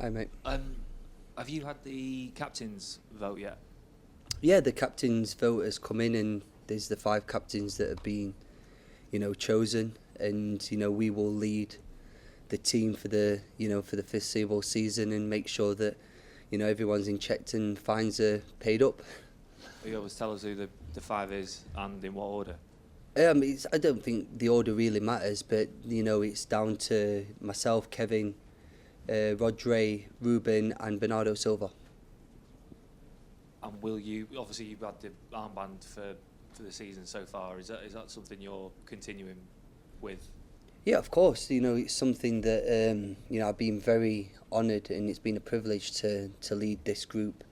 Hi, mate. Have you had the captain's vote yet? Yeah, the captain's vote has come in, and there's the 5 captains that have been, chosen, and we will lead the team for the for the foreseeable season and make sure that everyone's in check and fines are paid up. You always tell us who the 5 is and in what order. I don't think the order really matters, but it's down to myself, Kevin, Rodri, Ruben, and Bernardo Silva. And will you? Obviously, you've had the armband for the season so far. Is that something you're continuing with? Yeah, of course. It's something that I've been very honoured, and it's been a privilege to lead this group,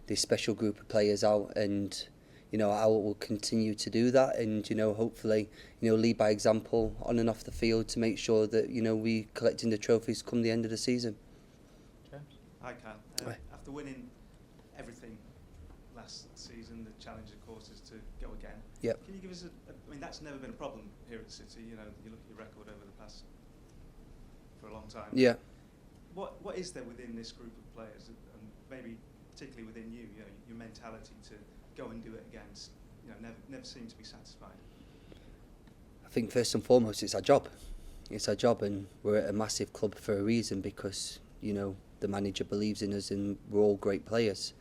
this special group of players out, and I will continue to do that, and hopefully lead by example on and off the field to make sure that we collecting the trophies come the end of the season. James. Hi, Kyle. After winning everything last season, the challenge, of course, is to go again. Yep. Can you give us I mean, that's never been a problem here at City. You look at your record over the past for a long time. Yeah. What is there within this group of players, and maybe particularly within you, your mentality to go and do it again, never seem to be satisfied? I think first and foremost it's our job. It's our job, and we're at a massive club for a reason because the manager believes in us and we're all great players.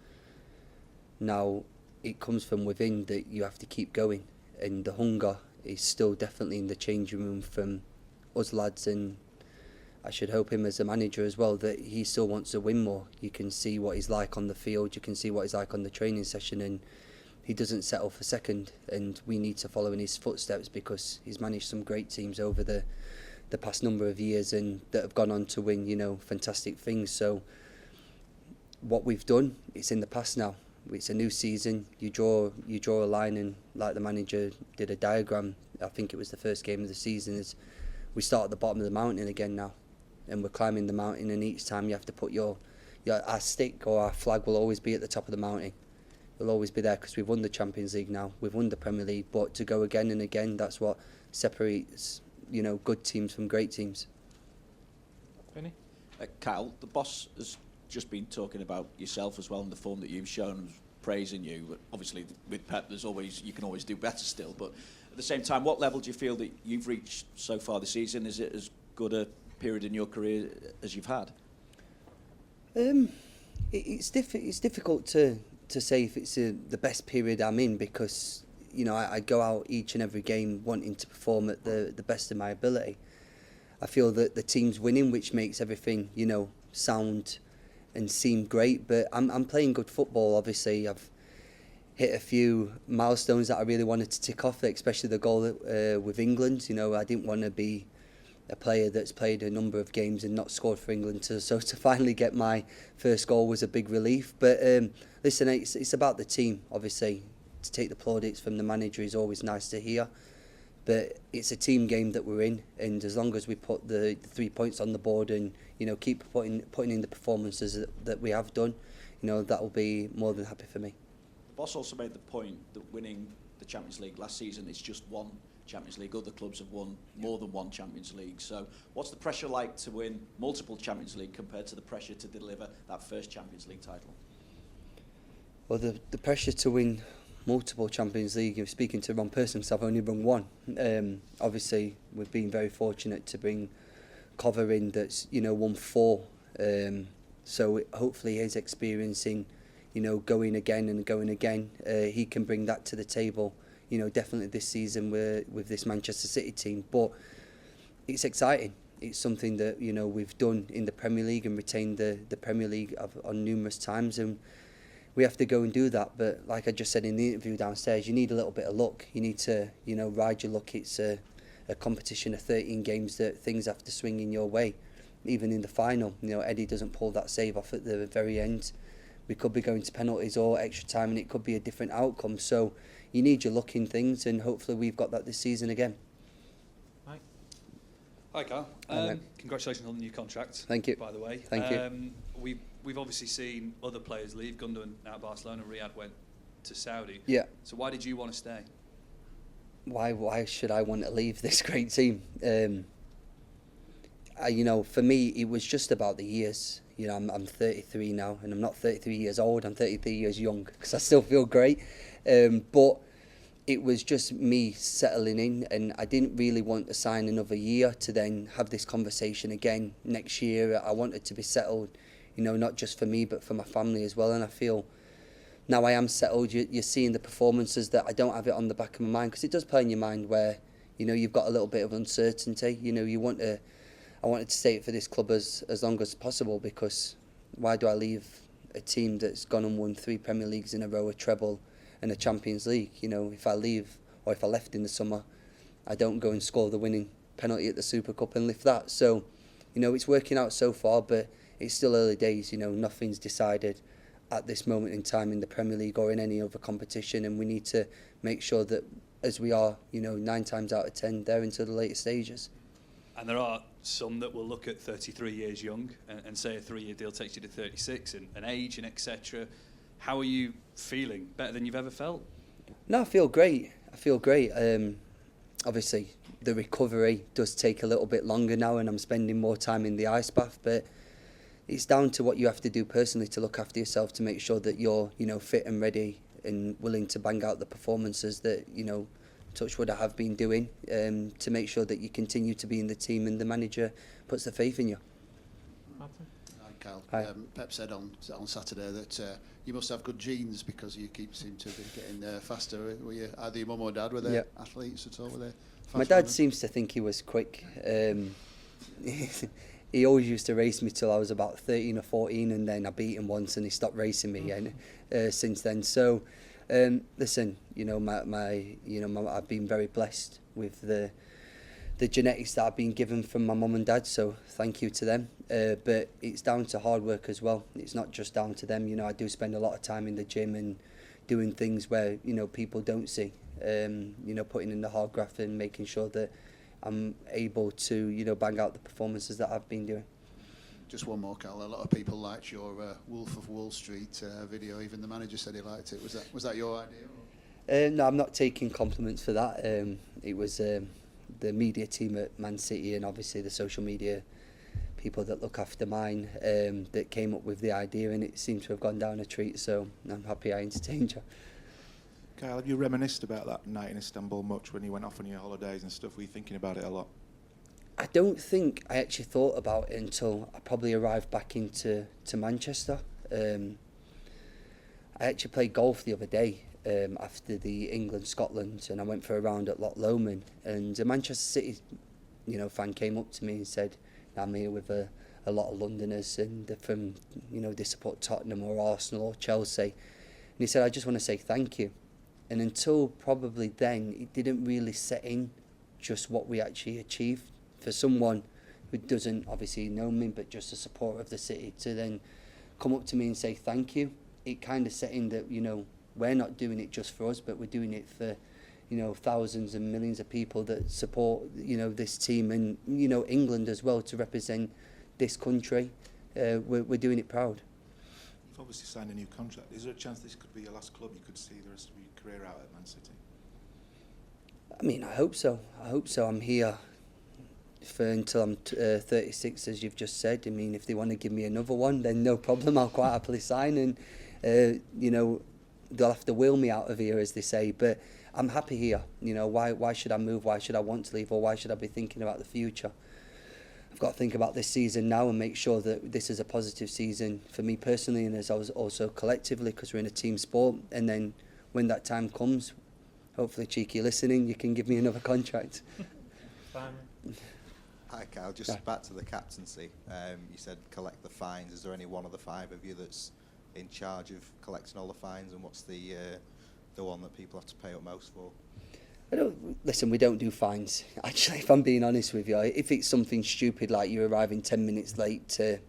Now it comes from within that you have to keep going, and the hunger is still definitely in the changing room from us lads, and I should hope him as a manager as well that he still wants to win more. You can see what he's like on the field, you can see what he's like on the training session, and he doesn't settle for second, and we need to follow in his footsteps because he's managed some great teams over the past number of years and that have gone on to win fantastic things. So what we've done, it's in the past now. It's a new season. You draw a line, and like the manager did a diagram, I think it was the first game of the season, is we start at the bottom of the mountain again now, and we're climbing the mountain, and each time you have to put our stick or our flag will always be at the top of the mountain. It'll always be there because we've won the Champions League now, we've won the Premier League, but to go again and again, that's what separates good teams from great teams. Vinny? Kyle, the boss has just been talking about yourself as well and the form that you've shown, praising you. But obviously, with Pep, you can always do better still. But at the same time, what level do you feel that you've reached so far this season? Is it as good a period in your career as you've had? It's difficult to say if it's the best period I'm in because I go out each and every game wanting to perform at the best of my ability. I feel that the team's winning, which makes everything sound and seem great, but I'm playing good football. Obviously, I've hit a few milestones that I really wanted to tick off, especially the goal with England. I didn't want to be a player that's played a number of games and not scored for England, so to finally get my first goal was a big relief. But listen, it's about the team. Obviously, to take the plaudits from the manager is always nice to hear, but it's a team game that we're in, and as long as we put the 3 points on the board and keep putting in the performances that we have done, that will be more than happy for me. The boss also made the point that winning the Champions League last season is just one Champions League. Other clubs have won more than one Champions League. So what's the pressure like to win multiple Champions League compared to the pressure to deliver that first Champions League title? Well, the pressure to win multiple Champions League, if speaking to the wrong person, because I've only won one. Obviously, we've been very fortunate to bring Cover in that's won 4. So hopefully his experience in going again and going again, he can bring that to the table. Definitely this season with this Manchester City team. But it's exciting. It's something that we've done in the Premier League and retained the Premier League on numerous times, and we have to go and do that. But like I just said in the interview downstairs, you need a little bit of luck. You need to ride your luck. It's a competition of 13 games that things have to swing in your way. Even in the final, Eddie doesn't pull that save off at the very end. We could be going to penalties or extra time, and it could be a different outcome. So you need your luck in things, and hopefully we've got that this season again. Right. Hi, Carl. Congratulations on the new contract. Thank you. By the way, Thank you. We've obviously seen other players leave. Gundogan out of Barcelona, Riyad went to Saudi. Yeah. So why did you want to stay? Why should I want to leave this great team? For me, it was just about the years. You know, I'm 33 now, and I'm not 33 years old. I'm 33 years young because I still feel great. But it was just me settling in, and I didn't really want to sign another year to then have this conversation again next year. I wanted to be settled, you know, not just for me but for my family as well. And I feel now I am settled. You're seeing the performances that I don't have it on the back of my mind, because it does play in your mind where, you know, you've got a little bit of uncertainty. You know, I wanted to stay for this club as long as possible, because why do I leave a team that's gone and won 3 Premier Leagues in a row, a treble and a Champions League? You know, if I leave, or if I left in the summer, I don't go and score the winning penalty at the Super Cup and lift that. So, you know, it's working out so far, but it's still early days. You know, nothing's decided at this moment in time in the Premier League or in any other competition, and we need to make sure that, as we are, you know, 9 times out of 10, they're into the later stages. And there are some that will look at 33 years young and say a 3-year deal takes you to 36 and age and etc. How are you feeling? Better than you've ever felt? No, I feel great. Obviously, the recovery does take a little bit longer now, and I'm spending more time in the ice bath, but it's down to what you have to do personally to look after yourself, to make sure that you're, you know, fit and ready and willing to bang out the performances that, you know, touch wood I have been doing, to make sure that you continue to be in the team and the manager puts the faith in you. Hi, Cal. Hi. Pep said on Saturday that you must have good genes because you seem to be getting faster. Were you, either your mum or dad, were they athletes at all? Were they fast My dad runners? seems to think he was quick. He always used to race me till I was about 13 or 14, and then I beat him once and he stopped racing me since then. So, listen, you know, I've been very blessed with the genetics that I've been given from my mum and dad, so thank you to them. But it's down to hard work as well. It's not just down to them. You know, I do spend a lot of time in the gym and doing things where, you know, people don't see. You know, putting in the hard graft and making sure that I'm able to, you know, bang out the performances that I've been doing. Just one more, Cal. A lot of people liked your Wolf of Wall Street video. Even the manager said he liked it. Was that your idea? No, I'm not taking compliments for that. It was the media team at Man City, and obviously the social media people that look after mine, that came up with the idea, and it seemed to have gone down a treat. So I'm happy I entertained you. Kyle, have you reminisced about that night in Istanbul much when you went off on your holidays and stuff? Were you thinking about it a lot? I don't think I actually thought about it until I probably arrived back into Manchester. I actually played golf the other day after the England-Scotland, and I went for a round at Loch Lomond, and a Manchester City, you know, fan came up to me and said, I'm here with a lot of Londoners, and they're from, you know, they support Tottenham or Arsenal or Chelsea. And he said, I just want to say thank you. And until probably then, it didn't really set in just what we actually achieved. For someone who doesn't obviously know me, but just a supporter of the city, to then come up to me and say thank you, it kind of set in that, you know, we're not doing it just for us, but we're doing it for, you know, thousands and millions of people that support, you know, this team, and, you know, England as well, to represent this country. We're doing it proud. You've obviously signed a new contract. Is there a chance this could be your last club? You could see the rest of your career out at Man City? I mean, I hope so. I'm here for until I'm 36, as you've just said. I mean, if they want to give me another one, then no problem. I'll quite happily sign, and you know, they'll have to wheel me out of here, as they say. But I'm happy here. You know, why should I move? Why should I want to leave? Or why should I be thinking about the future? I've got to think about this season now and make sure that this is a positive season for me personally, and as I was also collectively, because we're in a team sport. And then when that time comes, hopefully, cheeky listening, you can give me another contract. Hi, Cal. Just back to the captaincy. You said collect the fines. Is there any one of the 5 of you that's in charge of collecting all the fines, and what's the one that people have to pay up most for? Listen, we don't do fines. Actually, if I'm being honest with you, if it's something stupid like you arriving 10 minutes late to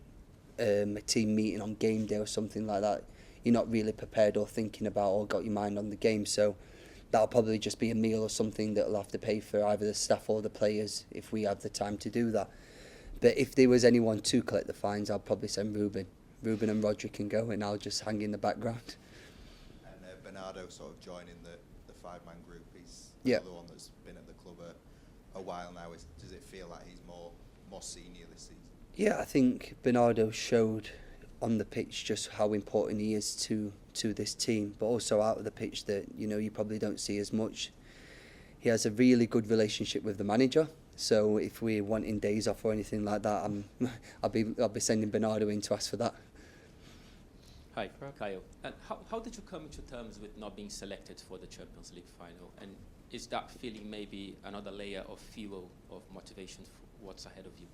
a team meeting on game day or something like that, you're not really prepared or thinking about or got your mind on the game. So that'll probably just be a meal or something that we'll have to pay for either the staff or the players if we have the time to do that. But if there was anyone to collect the fines, I'll probably send Ruben. Ruben and Roger can go, and I'll just hang in the background. And Bernardo sort of joining the 5-man group. He's Yeah. another one that's been at the club a while now. Does it feel like he's more senior this season? Yeah, I think Bernardo showed on the pitch just how important he is to this team, but also out of the pitch that, you know, you probably don't see as much. He has a really good relationship with the manager, so if we're wanting days off or anything like that, I'll be sending Bernardo in to ask for that. Hi, Kyle. And how did you come to terms with not being selected for the Champions League final? And is that feeling maybe another layer of fuel, of motivation for what's ahead of you?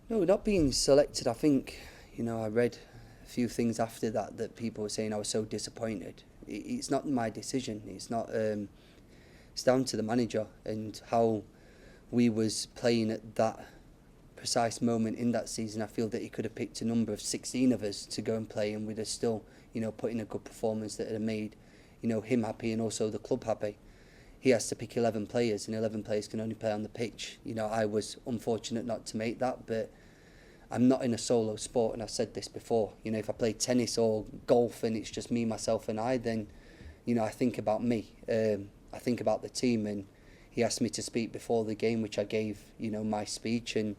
No, not being selected, I think, you know, I read a few things after that people were saying I was so disappointed. It's not my decision. It's not. It's down to the manager and how we was playing at that precise moment in that season. I feel that he could have picked a number of 16 of us to go and play, and we'd have still, you know, put in a good performance that had made, you know, him happy and also the club happy. He has to pick 11 players, and 11 players can only play on the pitch. You know, I was unfortunate not to make that, but I'm not in a solo sport, and I've said this before. You know, if I play tennis or golf and it's just me, myself and I, then, you know, I think about me. I think about the team, and he asked me to speak before the game, which I gave, you know, my speech, and,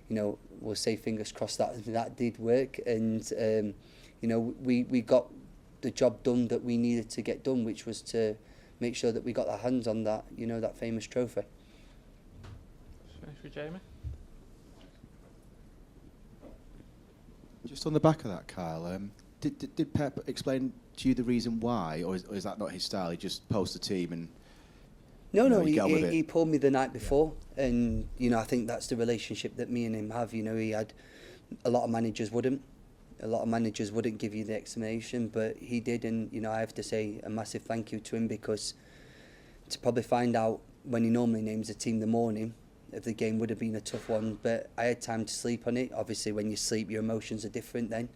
you know, we'll say fingers crossed that did work, and, you know, we got the job done that we needed to get done, which was to make sure that we got our hands on that, you know, that famous trophy. For Jamie? Just on the back of that, Kyle, did Pep explain to you the reason why, or is that not his style? He just posts the team and No, he pulled me the night before, and, you know, I think that's the relationship that me and him have. You know, he had a lot of managers wouldn't. A lot of managers wouldn't give you the explanation, but he did, and, you know, I have to say a massive thank you to him, because to probably find out when he normally names a team the morning of the game would have been a tough one, but I had time to sleep on it. Obviously, when you sleep, your emotions are different then.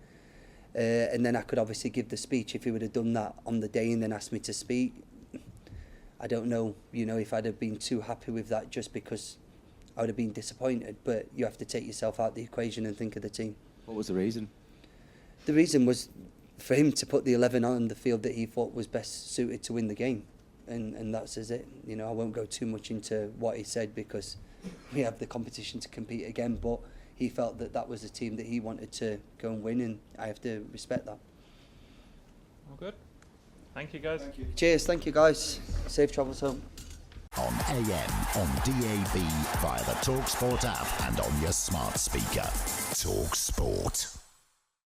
And then I could obviously give the speech. If he would have done that on the day and then asked me to speak, I don't know, you know, if I'd have been too happy with that, just because I would have been disappointed. But you have to take yourself out of the equation and think of the team. What was the reason? The reason was for him to put the 11 on the field that he thought was best suited to win the game. And that's it. You know, I won't go too much into what he said, because we have the competition to compete again, but he felt that that was the team that he wanted to go and win, and I have to respect that. All good. Thank you, guys. Thank you. Cheers, thank you guys. Safe travels home. On AM, on DAB, via the talkSPORT app and on your smart speaker. talkSPORT.